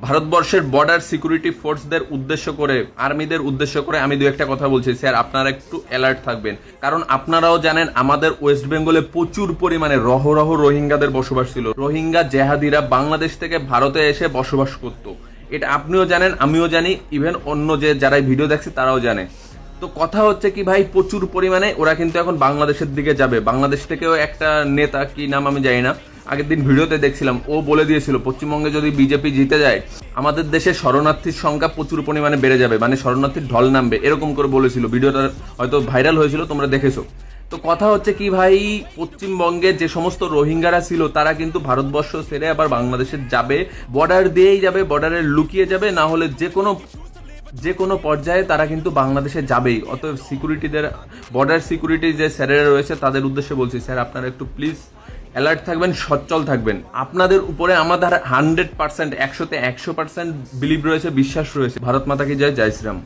ভারতবর্ষের border security ফোর্সদের উদ্দেশ্য করে, আর্মিদের উদ্দেশ্য করে আমি দু একটা কথা বলছি। স্যার, আপনারা একটু অ্যালার্ট থাকবেন, কারণ আপনারাও জানেন আমাদের ওয়েস্ট বেঙ্গলে প্রচুর পরিমাণে রহ রোহিঙ্গাদের বসবাস ছিল। রোহিঙ্গা জেহাদিরা বাংলাদেশ থেকে ভারতে এসে বসবাস করতো, এটা আপনিও জানেন, আমিও জানি, ইভেন অন্য যে যারা ভিডিও দেখছে তারাও জানে। তো কথা হচ্ছে কি ভাই, প্রচুর পরিমাণে ওরা কিন্তু এখন বাংলাদেশের দিকে যাবে। বাংলাদেশ থেকেও একটা নেতা, কি নাম আমি জানি না, আগের দিন ভিডিওতে দেখছিলাম, ও বলে দিয়েছিল পশ্চিমবঙ্গে যদি বিজেপি জিতে যায় আমাদের দেশে শরণার্থীর সংখ্যা প্রচুর পরিমাণে বেড়ে যাবে, মানে শরণার্থীর ঢল নামবে, এরকম করে বলেছিল। ভিডিওটা হয়তো ভাইরাল হয়েছিল, তোমরা দেখেছো। তো কথা হচ্ছে কি ভাই, পশ্চিমবঙ্গে যে সমস্ত রোহিঙ্গারা ছিল তারা কিন্তু ভারতবর্ষ ছেড়ে আবার বাংলাদেশে যাবে, বর্ডার দিয়েই যাবে, বর্ডারে লুকিয়ে যাবে, না হলে যে কোনো পর্যায়ে তারা কিন্তু বাংলাদেশে যাবেই। অতএব সিকিউরিটিদের, বর্ডার সিকিউরিটি যে স্যারেরা রয়েছে তাদের উদ্দেশ্যে বলছি, স্যার আপনারা একটু প্লিজ অ্যালার্ট থাকবেন, সচ্ছল থাকবেন। আপনাদের উপরে আমাদের 100%, 100% বিলিভ রয়েছে, বিশ্বাস রয়েছে। ভারত মাতা কি জয়, জয় শ্রীরাম।